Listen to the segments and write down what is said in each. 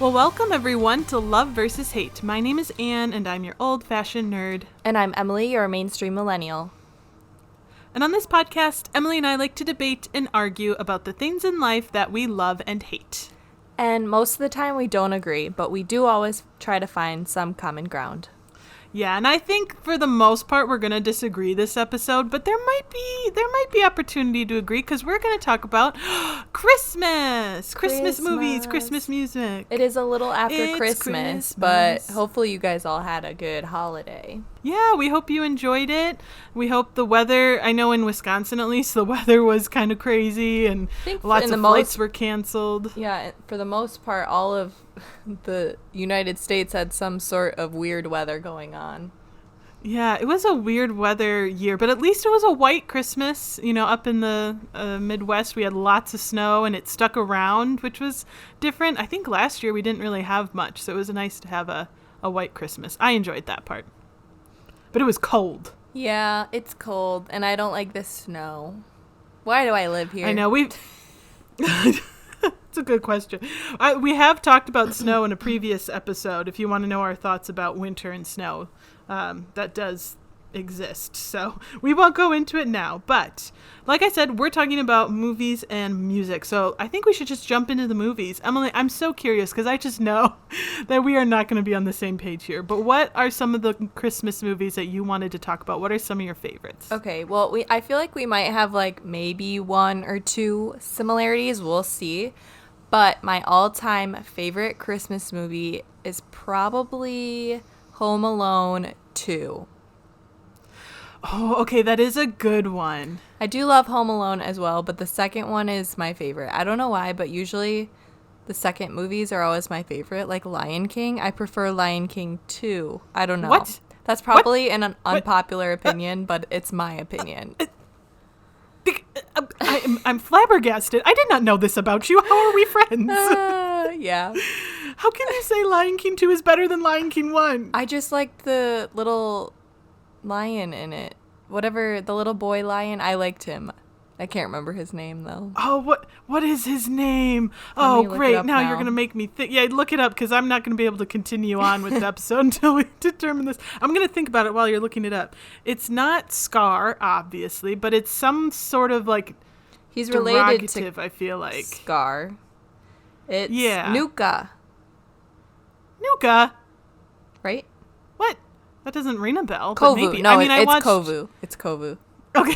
Well, welcome everyone to Love versus Hate. My name is Anne, and I'm your old-fashioned nerd. And I'm Emily, your mainstream millennial. And on this podcast, Emily and I like to debate and argue about the things in life that we love and hate. And most of the time we don't agree, but we do always try to find some common ground. Yeah, and I think for the most part we're going to disagree this episode, but there might be opportunity to agree because we're going to talk about Christmas movies, Christmas music. It is a little after Christmas, but hopefully you guys all had a good holiday. Yeah, we hope you enjoyed it. We hope the weather, I know in Wisconsin at least, the weather was kind of crazy and lots of flights were canceled. Yeah, for the most part, all of the United States had some sort of weird weather going on. Yeah, it was a weird weather year, but at least it was a white Christmas. You know, up in the Midwest, we had lots of snow and it stuck around, which was different. I think last year we didn't really have much, so it was nice to have a white Christmas. I enjoyed that part. But it was cold. Yeah, it's cold, and I don't like the snow. Why do I live here? I know, It's a good question. We have talked about snow in a previous episode, if you want to know our thoughts about winter and snow. That does exist, so we won't go into it now. But, like I said, we're talking about movies and music, so I think we should just jump into the movies. Emily, I'm so curious, because I just know that we are not going to be on the same page here. But what are some of the Christmas movies that you wanted to talk about? What are some of your favorites? Okay, well, I feel like we might have, maybe one or two similarities. We'll see. But my all-time favorite Christmas movie is probably Home Alone 2. Oh, okay, that is a good one. I do love Home Alone as well, but the second one is my favorite. I don't know why, but usually the second movies are always my favorite. Like Lion King, I prefer Lion King 2. I don't know. What? That's probably an unpopular opinion, but it's my opinion. I'm flabbergasted. I did not know this about you. How are we friends? Yeah. How can you say Lion King 2 is better than Lion King 1? I just liked the little lion in it. Whatever, the little boy lion, I liked him. I can't remember his name, though. Oh, what is his name? Oh, great. Now you're going to make me think. Yeah, look it up, because I'm not going to be able to continue on with the episode until we determine this. I'm going to think about it while you're looking it up. It's not Scar, obviously, but it's some sort of, he's related to I feel like. Scar. It's Nuka. Nuka? Right? What? That doesn't ring a bell. Kovu. Maybe. No, it's Kovu. It's Kovu. Okay.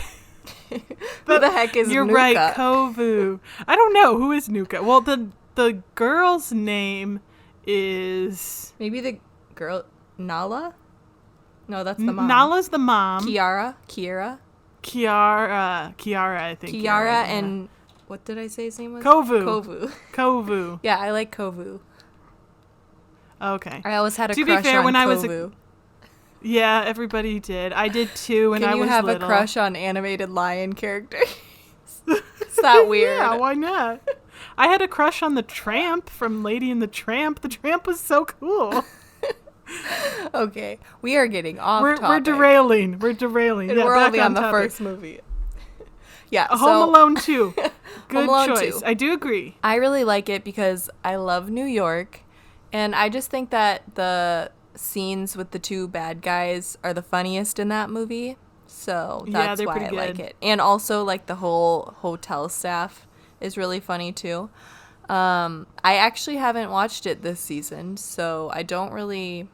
Who the heck is You're Nuka? Right, Kovu. I don't know. Who is Nuka? Well, the girl's name is... Maybe the girl... Nala? No, that's the mom. Nala's the mom. Kiara, I think. Kiara and... What did I say his name was? Kovu. Yeah, I like Kovu. Okay. I always had a crush on Kovu. When I was yeah, everybody did. I did too when I was little. Can you have a crush on animated lion characters? Is that weird? Yeah, why not? I had a crush on the Tramp from Lady and the Tramp. The Tramp was so cool. Okay, we are getting off topic. We're derailing. And yeah, we're only on the topic. first movie. Yeah, Home Alone 2. Good Alone choice. 2. I do agree. I really like it because I love New York, and I just think that the scenes with the two bad guys are the funniest in that movie, so that's why I like it. And also, the whole hotel staff is really funny too. I actually haven't watched it this season, so I don't really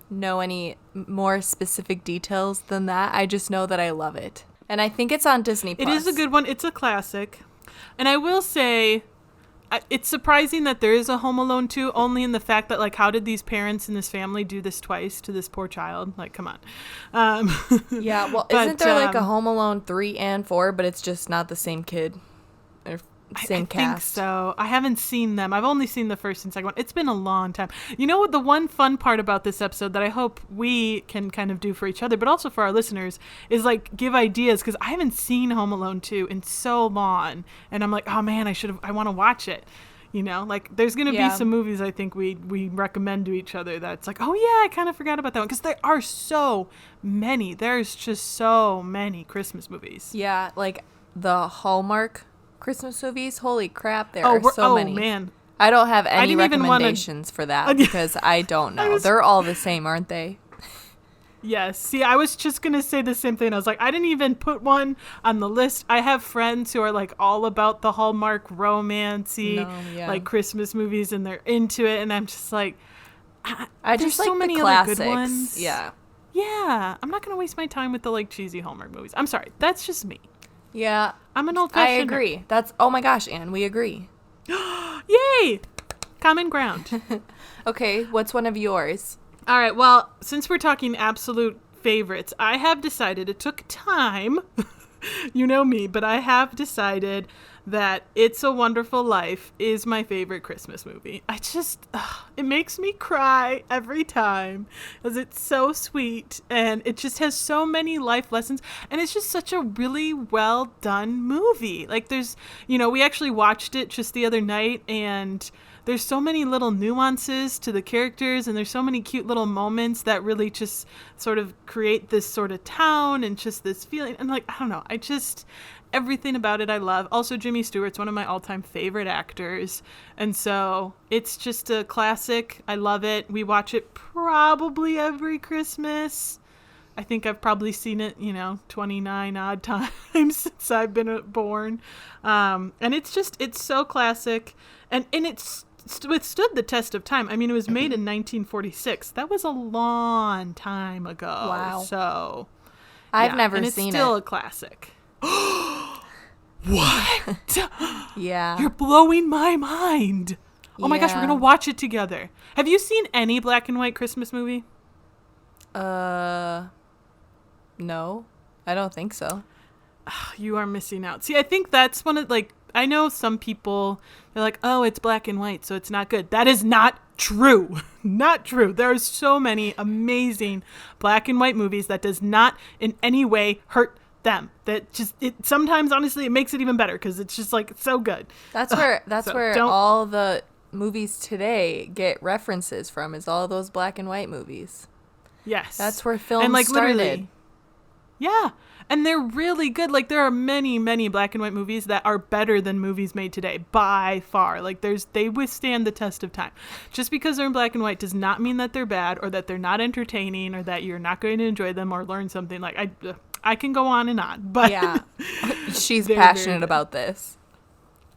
know any more specific details than that. I just know that I love it, and I think it's on Disney Plus. It is a good one. It's a classic, and I will say, it's surprising that there is a Home Alone 2, only in the fact that, how did these parents and this family do this twice to this poor child? Come on. Yeah, well, isn't there, a Home Alone 3 and 4, but it's just not the same kid? Or same cast? I think so. I haven't seen them. I've only seen the first and second one. It's been a long time. You know what? The one fun part about this episode that I hope we can kind of do for each other, but also for our listeners, is, give ideas, because I haven't seen Home Alone 2 in so long, and I'm like, oh, man, I want to watch it. You know, there's going to be some movies I think we recommend to each other that's oh, yeah, I kind of forgot about that one. Because there are so many. There's just so many Christmas movies. Yeah, the Hallmark Christmas movies. Holy crap, there are so many. Oh, man. I don't have any recommendations for that because I don't know. They're all the same, aren't they? Yes. See, I was just going to say the same thing. I was like, I didn't even put one on the list. I have friends who are like all about the Hallmark romance-y, like Christmas movies, and they're into it. And I'm just like, I just so like many the classics. Other good ones. Yeah. Yeah. I'm not going to waste my time with the like cheesy Hallmark movies. I'm sorry. That's just me. Yeah. I'm an old-fashioned. I agree. Oh my gosh, Anne, we agree. Yay! Common ground. Okay, what's one of yours? All right, well, since we're talking absolute favorites, I have decided, it took time, you know me, but I have decided that It's a Wonderful Life is my favorite Christmas movie. It makes me cry every time because it's so sweet and it just has so many life lessons and it's just such a really well done movie. Like we actually watched it just the other night and there's so many little nuances to the characters and there's so many cute little moments that really just sort of create this sort of town and just this feeling. And like, I don't know, everything about it I love. Also, Jimmy Stewart's one of my all-time favorite actors. And so it's just a classic. I love it. We watch it probably every Christmas. I think I've probably seen it, 29 odd times since I've been born. And it's so classic. And it's withstood the test of time. I mean, it was made in 1946. That was a long time ago. Wow. So I've never seen it. And it's still a classic. What? Yeah. You're blowing my mind. Oh my gosh, we're going to watch it together. Have you seen any black and white Christmas movie? No. I don't think so. You are missing out. See, I think that's one of I know some people, they're like, oh, it's black and white, so it's not good. That is not true. Not true. There are so many amazing black and white movies that does not in any way hurt them. That just, sometimes, honestly, it makes it even better because it's just it's so good. That's where all the movies today get references from is all those black and white movies. Yes. That's where film started. Literally, yeah. And they're really good. There are many, many black and white movies that are better than movies made today by far. They withstand the test of time. Just because they're in black and white does not mean that they're bad or that they're not entertaining or that you're not going to enjoy them or learn something. I can go on and on, but yeah, she's passionate about this.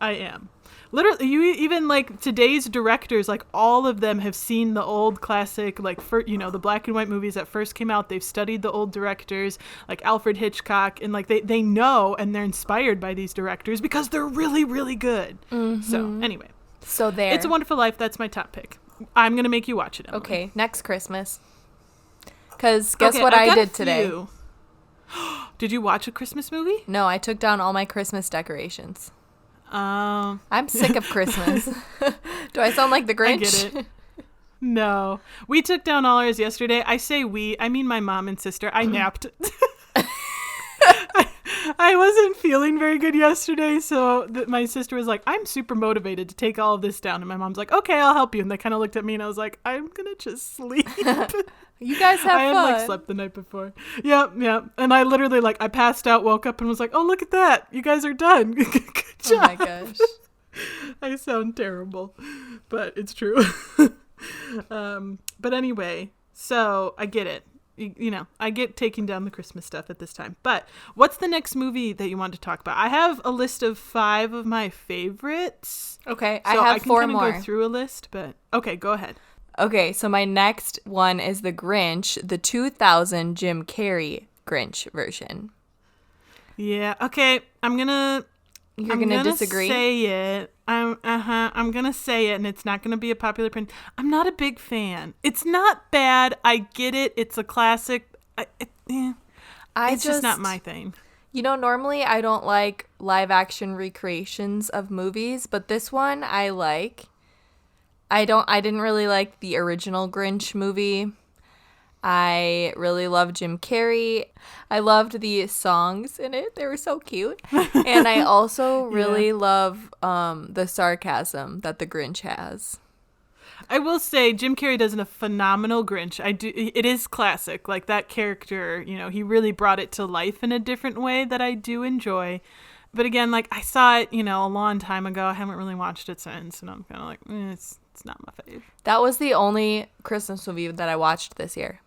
I am. Literally, you even today's directors, all of them have seen the old classic, the black and white movies that first came out. They've studied the old directors, like Alfred Hitchcock, and they know and they're inspired by these directors because they're really, really good. Mm-hmm. So anyway, It's a Wonderful Life. That's my top pick. I'm gonna make you watch it, Emily. Okay, next Christmas. Because guess what I did today? Did you watch a Christmas movie? No, I took down all my Christmas decorations. I'm sick of Christmas. Do I sound like the Grinch? I get it. No. We took down all ours yesterday. I say we. I mean my mom and sister. I napped. I wasn't feeling very good yesterday, so my sister was like, I'm super motivated to take all of this down. And my mom's like, okay, I'll help you. And they kind of looked at me and I was like, I'm going to just sleep. You guys have fun. I had slept the night before. Yep. And I literally I passed out, woke up and was like, oh, look at that. You guys are done. Good job. Oh my gosh. I sound terrible, but it's true. But anyway, so I get it. I get taking down the Christmas stuff at this time. But what's the next movie that you want to talk about? I have a list of 5 of my favorites. Okay, so I have 4 more. Go through a list, but okay, go ahead. Okay, so my next one is The Grinch, the 2000 Jim Carrey Grinch version. Yeah. Okay, I'm gonna disagree? Say it. I'm gonna say it, and it's not gonna be a popular opinion. I'm not a big fan. It's not bad. I get it. It's a classic. It's just not my thing. Normally I don't like live action recreations of movies, but this one I like. I didn't really like the original Grinch movie. I really love Jim Carrey. I loved the songs in it. They were so cute. And I also really love the sarcasm that the Grinch has. I will say Jim Carrey does a phenomenal Grinch. It is classic. That character, he really brought it to life in a different way that I do enjoy. But again, like I saw it, a long time ago. I haven't really watched it since, and I'm kind of like, it's not my fave. That was the only Christmas movie that I watched this year.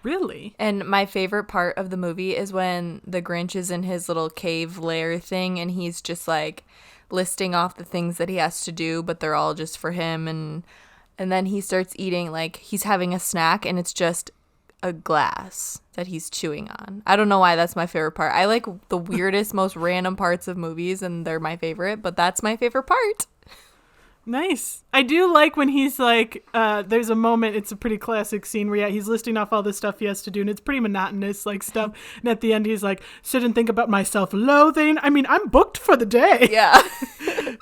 Really? And my favorite part of the movie is when the Grinch is in his little cave lair thing, and he's just like listing off the things that he has to do, but they're all just for him, and then he starts eating, like he's having a snack, and it's just a glass that he's chewing on. I don't know why that's my favorite part. I like the weirdest, most random parts of movies, and they're my favorite, but that's my favorite part. Nice. I do like when he's like, there's a moment, it's a pretty classic scene where he's listing off all the stuff he has to do, and it's pretty monotonous, like stuff. And at the end, he's like, sit and think about my self-loathing. I mean, I'm booked for the day. Yeah.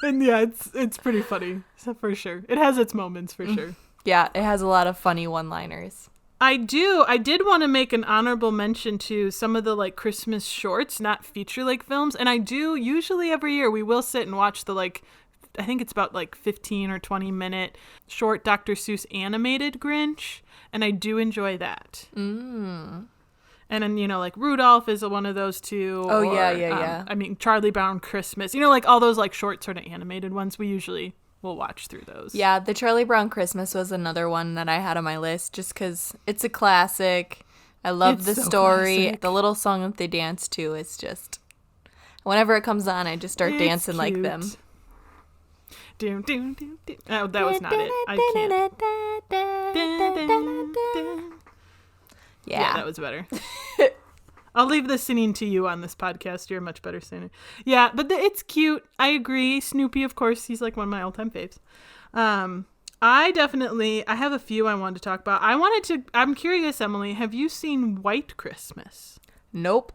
And yeah, it's pretty funny, so for sure. It has its moments, for sure. Yeah, it has a lot of funny one-liners. I did want to make an honorable mention to some of the like Christmas shorts, not feature-length films. And I do, usually every year, we will sit and watch the like, I think it's about like 15 or 20 minute short Dr. Seuss animated Grinch. And I do enjoy that. And then, like Rudolph is one of those too. Oh, yeah. I mean, Charlie Brown Christmas, like all those like short sort of animated ones. We usually will watch through those. Yeah, the Charlie Brown Christmas was another one that I had on my list just because it's a classic. I love the story. Classic. The little song that they dance to is just, whenever it comes on, I just start dancing like them. Oh, that was not it. I can't. Yeah, that was better. I'll leave the singing to you on this podcast. You're a much better singer. Yeah, but it's cute. I agree. Snoopy, of course, he's like one of my all-time faves. I have a few I wanted to talk about. I'm curious, Emily, have you seen White Christmas? Nope.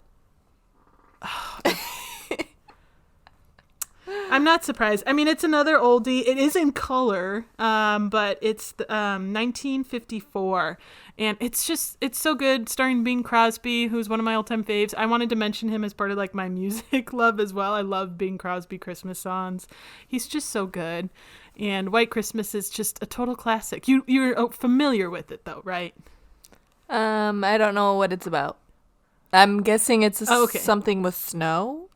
I'm not surprised. I mean, it's another oldie. It is in color, but it's 1954. And it's so good, starring Bing Crosby, who's one of my all-time faves. I wanted to mention him as part of like my music love as well. I love Bing Crosby Christmas songs. He's just so good. And White Christmas is just a total classic. You're familiar with it though, right? I don't know what it's about. I'm guessing it's something with snow.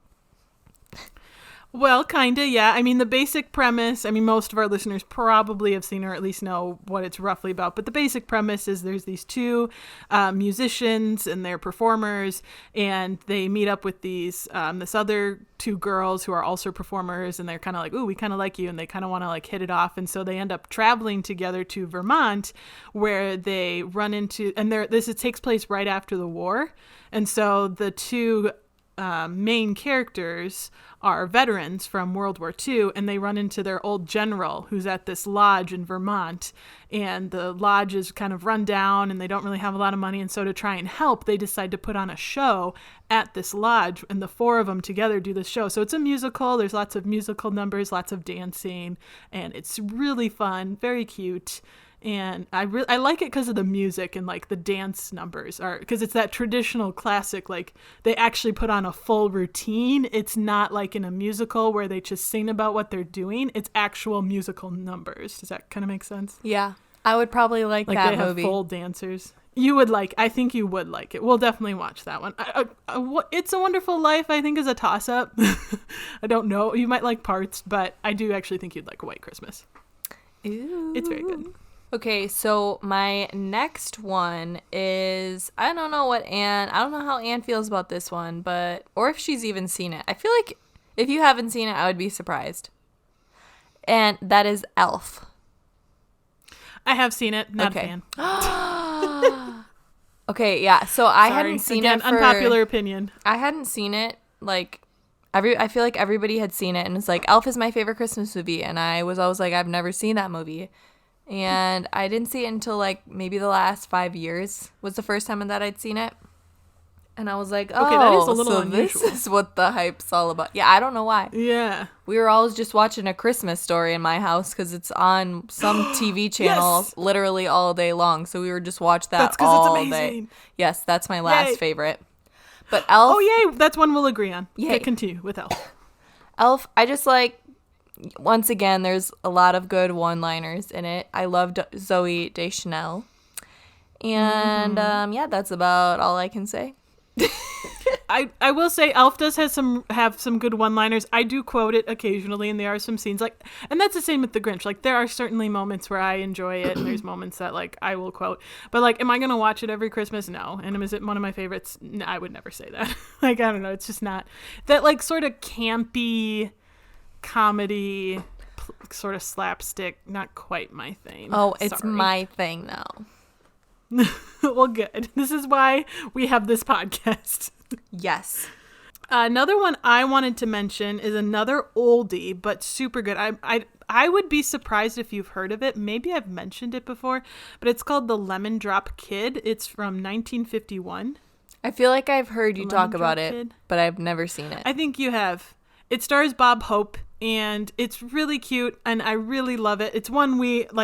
Well, kinda, yeah. I mean, the basic premise, most of our listeners probably have seen or at least know what it's roughly about. But the basic premise is there's these two musicians and they're performers, and they meet up with this other two girls who are also performers, and they're kind of like, ooh, we kind of like you, and they kind of want to like hit it off. And so they end up traveling together to Vermont, where they run into, and it takes place right after the war. And so the two main characters are veterans from World War II, and they run into their old general who's at this lodge in Vermont, and the lodge is kind of run down and they don't really have a lot of money, and so to try and help, they decide to put on a show at this lodge, and the four of them together do this show. So it's a musical. There's lots of musical numbers, lots of dancing, and it's really fun, very cute. And I like it because of the music and like the dance numbers because it's that traditional classic, like they actually put on a full routine. It's not like in a musical where they just sing about what they're doing. It's actual musical numbers. Does that kind of make sense? Yeah. I would probably like that they movie. Have full dancers. I think you would like it. We'll definitely watch that one. It's a Wonderful Life, I think, is a toss-up. I don't know. You might like parts, but I do actually think you'd like White Christmas. Ooh. It's very good. Okay, so my next one is, I don't know how Anne feels about this one, or if she's even seen it. I feel like if you haven't seen it, I would be surprised. And that is Elf. I have seen it, not a fan. Okay, yeah, so I hadn't seen it. Unpopular opinion. I hadn't seen it, like, I feel like everybody had seen it, and it's like, Elf is my favorite Christmas movie, and I was always like, I've never seen that movie. And I didn't see it until like maybe the last 5 years was the first time that I'd seen it. And I was like, oh, okay, that is a little unusual. This is what the hype's all about. Yeah, I don't know why. Yeah. We were always just watching A Christmas Story in my house because it's on some TV channel literally all day long. So we would just watch that all day. That's because it's amazing. Yes, that's my last favorite. But Elf. Oh, yay. That's one we'll agree on. Yay. Okay, continue with Elf. Elf, I just like... Once again, there's a lot of good one-liners in it. I loved Zooey Deschanel. And, that's about all I can say. I will say Elf does have some good one-liners. I do quote it occasionally, and there are some scenes like, and that's the same with The Grinch. Like, there are certainly moments where I enjoy it, and there's moments that like I will quote. But like, am I gonna watch it every Christmas? No. And is it one of my favorites? No, I would never say that. Like, I don't know. It's just not that like sort of campy comedy, sort of slapstick. Not quite my thing. Oh, it's my thing now. Well, good. This is why we have this podcast. Yes. Another one I wanted to mention is another oldie, but super good. I would be surprised if you've heard of it. Maybe I've mentioned it before, but it's called The Lemon Drop Kid. It's from 1951. I feel like I've heard you talk about it, but I've never seen it. I think you have. It stars Bob Hope, and it's really cute, and I really love it. It's one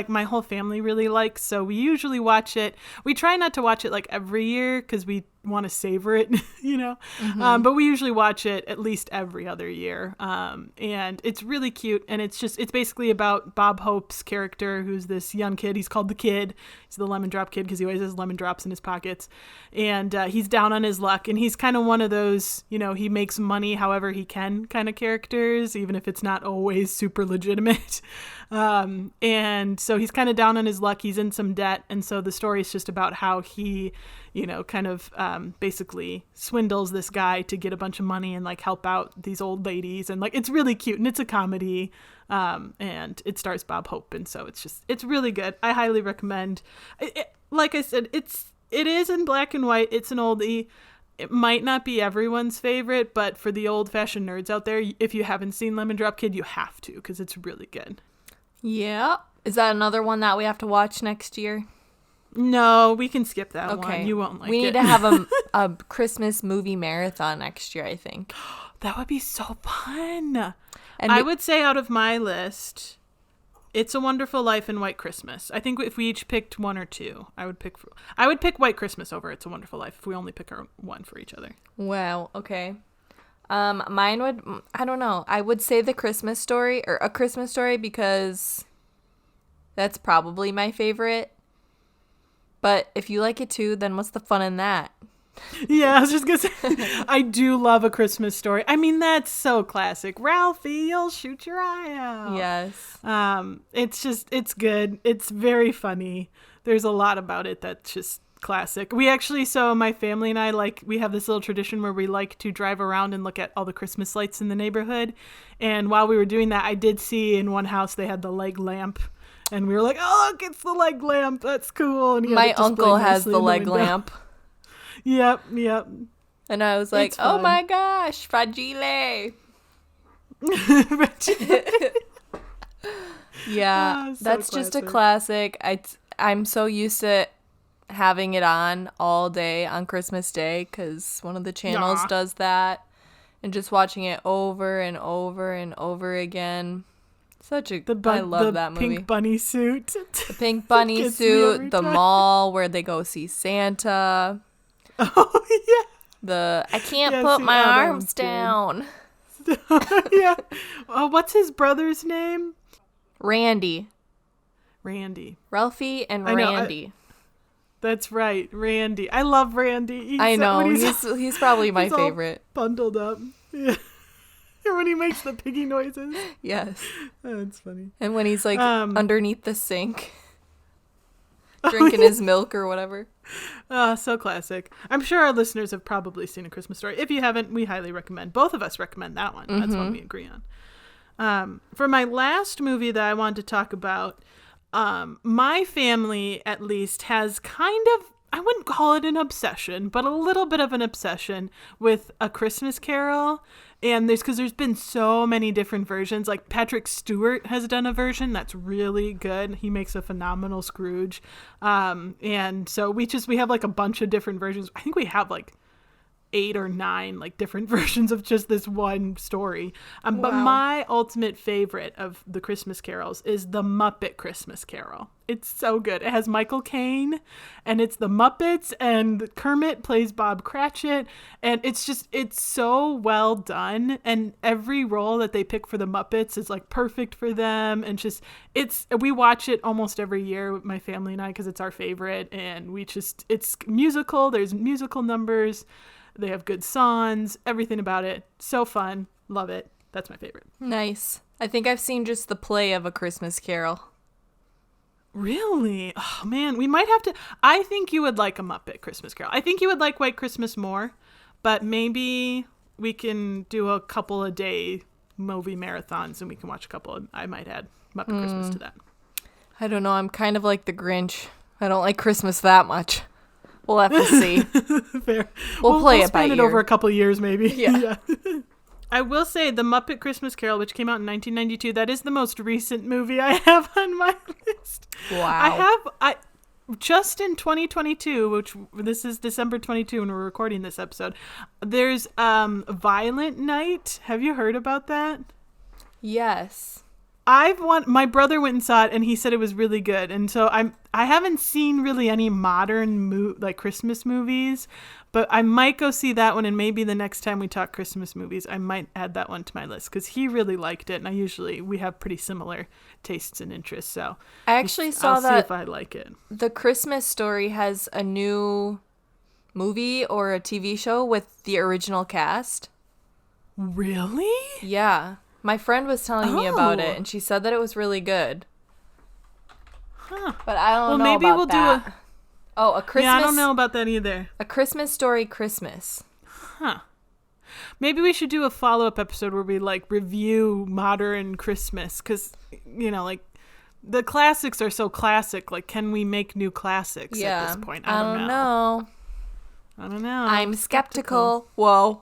my whole family really likes, so we usually watch it. We try not to watch it like every year because we want to savor it, you know. Mm-hmm. But we usually watch it at least every other year. And it's really cute, and it's basically about Bob Hope's character, who's this young kid. He's called the Kid. He's the lemon drop kid because he always has lemon drops in his pockets. And he's down on his luck, and he's kind of one of those, you know, he makes money however he can kind of characters, even if it's not always super legitimate. And so he's kind of down on his luck. He's in some debt. And so the story is just about how he, you know, kind of basically swindles this guy to get a bunch of money and like help out these old ladies. And like, it's really cute, and it's a comedy. And it stars Bob Hope. And so it's really good. I highly recommend it. Like I said, it is in black and white. It's an oldie. It might not be everyone's favorite, but for the old-fashioned nerds out there, if you haven't seen Lemon Drop Kid, you have to, because it's really good. Yeah. Is that another one that we have to watch next year? No, we can skip that one. You won't like it. We need to have a Christmas movie marathon next year, I think. That would be so fun. And I would say out of my list, It's a Wonderful Life and White Christmas. I think if we each picked one or two, I would pick White Christmas over It's a Wonderful Life if we only pick our one for each other. Wow. Okay. Mine would, I don't know. I would say The Christmas Story, or A Christmas Story, because that's probably my favorite. But if you like it too, then what's the fun in that? Yeah, I was just going to say, I do love A Christmas Story. I mean, that's so classic. Ralphie, you'll shoot your eye out. Yes. It's good. It's very funny. There's a lot about it that's just classic. We actually, so my family and I, we have this little tradition where we like to drive around and look at all the Christmas lights in the neighborhood. And while we were doing that, I did see in one house they had the leg lamp. And we were like, oh, look, it's the leg lamp. That's cool. And my uncle has the leg lamp. Yep. And I was like, oh my gosh, fragile. Yeah, so that's classic. Just a classic. I'm so used to having it on all day on Christmas Day because one of the channels does that, and just watching it over and over and over again. I love that movie. The pink bunny suit. The pink bunny suit, the mall where they go see Santa. Oh, yeah. I can't put my arms down. Yeah. What's his brother's name? Randy. Ralphie and Randy. That's right, Randy. I love Randy. I know. He's probably my favorite. Bundled up. Yeah. When he makes the piggy noises. Yes. That's funny. And when he's like underneath the sink. Drinking his milk or whatever. So classic. I'm sure our listeners have probably seen A Christmas Story. If you haven't, we highly recommend. Both of us recommend that one. Mm-hmm. That's one we agree on. For my last movie that I wanted to talk about, my family, at least, has kind of, I wouldn't call it an obsession, but a little bit of an obsession with A Christmas Carol. And there's been so many different versions. Like Patrick Stewart has done a version that's really good. He makes a phenomenal Scrooge. And so we have like a bunch of different versions. I think we have like 8 or 9 like different versions of just this one story. Wow. But my ultimate favorite of the Christmas carols is the Muppet Christmas Carol. It's so good. It has Michael Caine, and it's the Muppets, and Kermit plays Bob Cratchit, and it's so well done, and every role that they pick for the Muppets is like perfect for them, and we watch it almost every year with my family and I because it's our favorite, and it's musical. There's musical numbers. They have good songs, everything about it. So fun. Love it. That's my favorite. Nice. I think I've seen just the play of A Christmas Carol. Really? Oh, man. We might have to. I think you would like A Muppet Christmas Carol. I think you would like White Christmas more, but maybe we can do a couple of day movie marathons and we can watch a couple of, I might add Muppet Christmas to that. I don't know. I'm kind of like the Grinch. I don't like Christmas that much. We'll have to see. Fair. We'll play it by ear. Over a couple of years, maybe. Yeah. I will say The Muppet Christmas Carol, which came out in 1992, that is the most recent movie I have on my list. Wow. I just in 2022, which this is December 22 when we're recording this episode, there's Violent Night. Have you heard about that? Yes. My brother went and saw it and he said it was really good. And so I haven't seen really any modern like Christmas movies, but I might go see that one, and maybe the next time we talk Christmas movies, I might add that one to my list because he really liked it, and we have pretty similar tastes and interests. So I actually saw I'll that see if I like it. The Christmas Story has a new movie or a TV show with the original cast. Really? Yeah. My friend was telling me about it, and she said that it was really good. Huh. But I don't know maybe about we'll that. do A Christmas. Yeah, I don't know about that either. A Christmas Story Christmas. Huh. Maybe we should do a follow-up episode where we like review modern Christmas because, like the classics are so classic. Like, can we make new classics at this point? I don't know. I don't know. I'm skeptical. Whoa.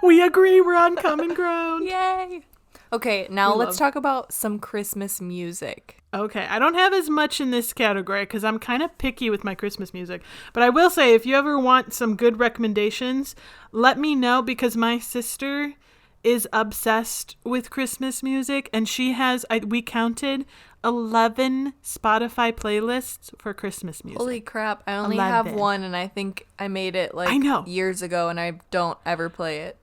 We agree. We're on common ground. Yay. Okay, now let's talk about some Christmas music. Okay, I don't have as much in this category because I'm kind of picky with my Christmas music. But I will say, if you ever want some good recommendations, let me know because my sister is obsessed with Christmas music. And she has, we counted 11 Spotify playlists for Christmas music. Holy crap, I only have one and I think I made it years ago and I don't ever play it.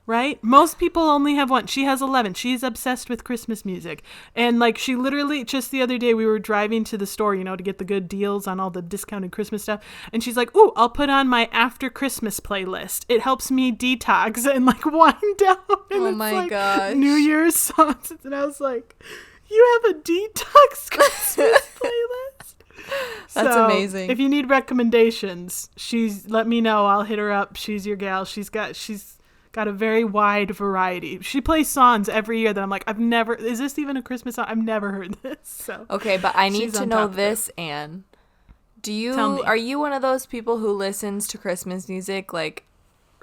Right? Most people only have one. She has 11. She's obsessed with Christmas music. And like she literally, just the other day we were driving to the store, to get the good deals on all the discounted Christmas stuff. And she's like, ooh, I'll put on my after Christmas playlist. It helps me detox and like wind down. And oh my gosh. New Year's songs. And I was like, you have a detox Christmas playlist? That's amazing. If you need recommendations, let me know. I'll hit her up. She's your gal. She's got a very wide variety. She plays songs every year that I'm like, is this even a Christmas song? I've never heard this. So okay, but I need to know this, Anne. Are you one of those people who listens to Christmas music like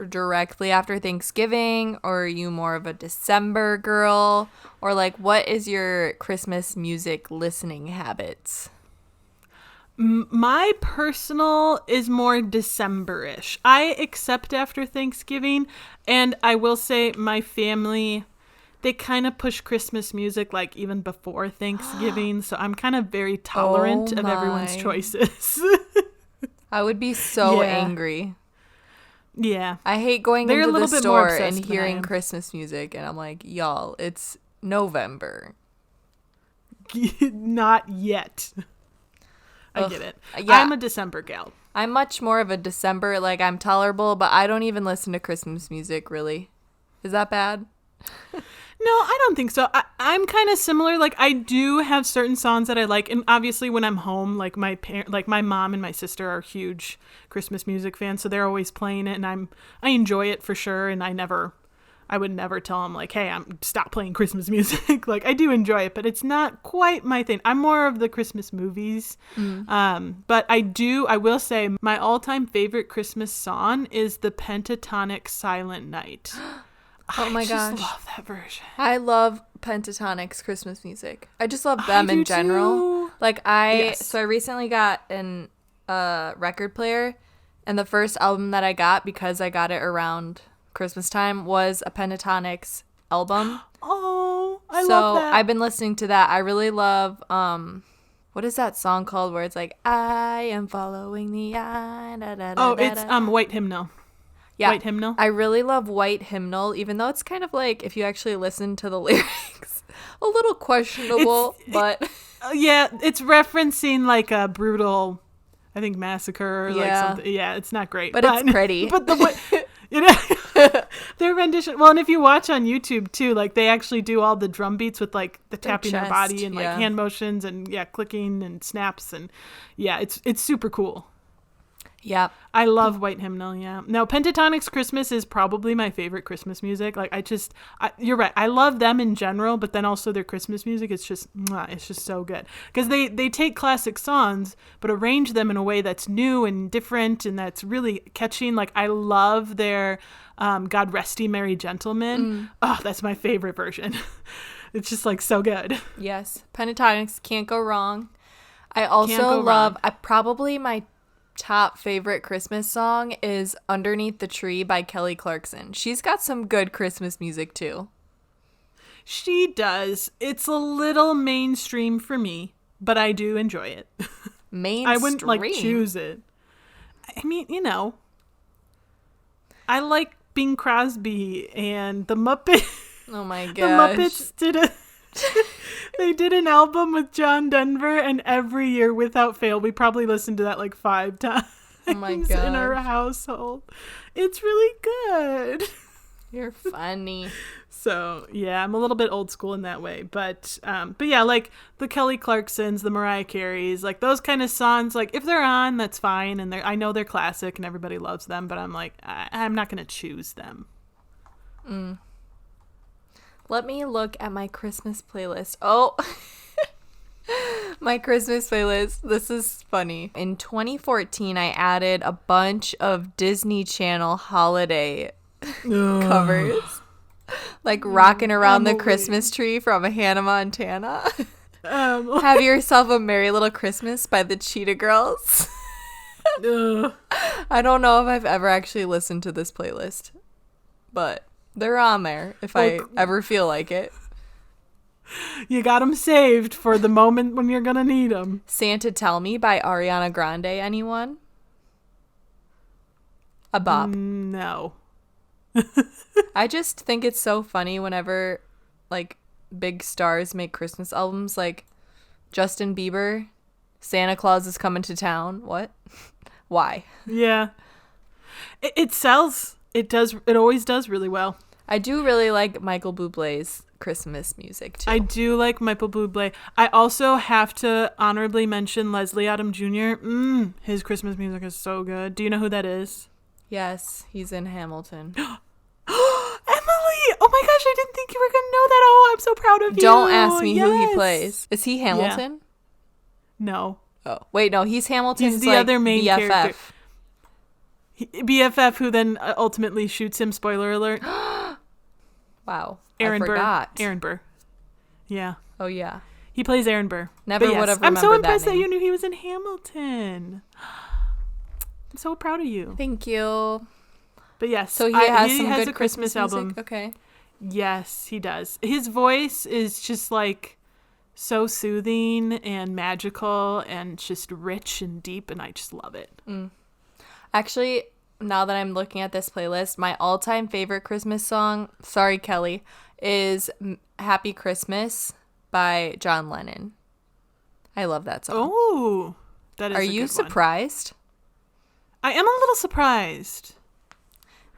directly after Thanksgiving, or are you more of a December girl? Or like, what is your Christmas music listening habits? My personal is more December-ish. I accept after Thanksgiving, and I will say my family, they kind of push Christmas music like even before Thanksgiving, so I'm kind of very tolerant of everyone's choices. I would be so angry. Yeah. I hate going into the store and hearing Christmas music, and I'm like, y'all, it's November. Not yet. I get it. Yeah. I'm a December gal. I'm much more of a December, like I'm tolerable, but I don't even listen to Christmas music, really. Is that bad? No, I don't think so. I'm kind of similar. Like I do have certain songs that I like, and obviously when I'm home, like my mom and my sister are huge Christmas music fans, so they're always playing it, and I enjoy it for sure. And I would never tell them like, hey, stop playing Christmas music. Like I do enjoy it, but it's not quite my thing. I'm more of the Christmas movies. But I will say my all-time favorite Christmas song is the Pentatonic Silent Night. Oh my gosh. I just love that version. I love Pentatonic's Christmas music. I just love them in general. Too. Like so I recently got an record player, and the first album that I got, because I got it around Christmas time, was a Pentatonic's album. Oh, I love that. So I've been listening to that. I really love what is that song called where it's like, I am following the eye. Da, da, da, it's White Hymnal. Yeah. White Hymnal. I really love White Hymnal, even though it's kind of like, if you actually listen to the lyrics, a little questionable, but yeah, it's referencing like a brutal I think Massacre or like something. Yeah, it's not great. But it's pretty. But their rendition. Well, and if you watch on YouTube too, like they actually do all the drum beats with like the tapping their body and like hand motions and clicking and snaps and it's super cool. Yeah. I love White Hymnal, yeah. Now, Pentatonic's Christmas is probably my favorite Christmas music. Like, you're right. I love them in general, but then also their Christmas music, it's just so good. Because they take classic songs, but arrange them in a way that's new and different and that's really catching. Like, I love their God Rest Ye Merry Gentlemen. Oh, that's my favorite version. It's just, like, so good. Yes. Pentatonics, can't go wrong. I also love, probably my top favorite Christmas song is Underneath the Tree by Kelly Clarkson. She's got some good Christmas music too. She does. It's a little mainstream for me, but I do enjoy it. Mainstream? I wouldn't like choose it. I mean, I like Bing Crosby and the Muppets. Oh my gosh. The Muppets they did an album with John Denver, and every year without fail we probably listened to that like 5 times. Oh my gosh. In our household. It's really good. You're funny. So yeah, I'm a little bit old school in that way, but yeah, like the Kelly Clarksons, the Mariah Careys, like those kind of songs, like if they're on, that's fine, and I know they're classic and everybody loves them, but I'm like I'm not gonna choose them. Let me look at my Christmas playlist. Oh, my Christmas playlist. This is funny. In 2014, I added a bunch of Disney Channel holiday covers. Like Rocking Around the Christmas Tree from Hannah Montana. Have Yourself a Merry Little Christmas by the Cheetah Girls. I don't know if I've ever actually listened to this playlist, but they're on there if I ever feel like it. You got them saved for the moment when you're going to need them. Santa Tell Me by Ariana Grande, anyone? A bop. No. I just think it's so funny whenever, like, big stars make Christmas albums, like Justin Bieber, Santa Claus is Coming to Town. What? Why? Yeah. It sells. It does. It always does really well. I do really like Michael Bublé's Christmas music too. I do like Michael Bublé. I also have to honorably mention Leslie Odom Jr. His Christmas music is so good. Do you know who that is? Yes, he's in Hamilton. Emily! Oh my gosh, I didn't think you were going to know that. Oh, I'm so proud of you. Don't ask me who he plays. Is he Hamilton? Yeah. No. Oh, wait, no, he's Hamilton's He's the like other main BFF. character. BFF, who then ultimately shoots him. Spoiler alert. Wow. Aaron I forgot. Aaron Burr. Yeah. Oh, yeah. He plays Aaron Burr. Never would have remembered that I'm so impressed that name. you knew he was in Hamilton. I'm so proud of you. Thank you. But yes, so he has a Christmas album. Music? Okay. Yes, he does. His voice is just like so soothing and magical and just rich and deep, and I just love it. Actually, now that I'm looking at this playlist, my all-time favorite Christmas song, sorry Kelly, is Happy Christmas by John Lennon. I love that song. Oh, that is. Are you surprised? I am a little surprised.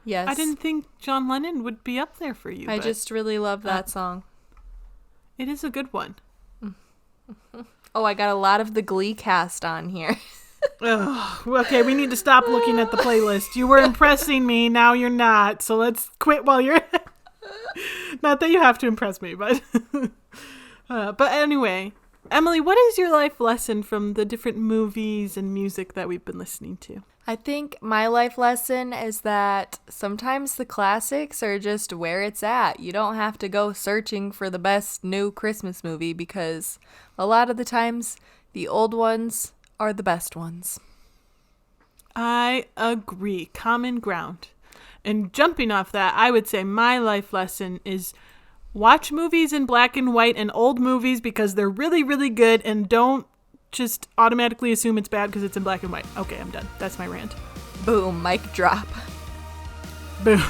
Yes. I didn't think John Lennon would be up there for you. I just really love that song. It is a good one. Oh, I got a lot of the Glee cast on here. Okay, we need to stop looking at the playlist. You were impressing me, now you're not. So let's quit while you're... Not that you have to impress me, but... but anyway, Emily, what is your life lesson from the different movies and music that we've been listening to? I think my life lesson is that sometimes the classics are just where it's at. You don't have to go searching for the best new Christmas movie because a lot of the times the old ones are the best ones. I agree. Common ground. And jumping off that, I would say my life lesson is watch movies in black and white and old movies because they're really, really good, and don't just automatically assume it's bad because it's in black and white. Okay, I'm done. That's my rant. Boom, mic drop. Boom.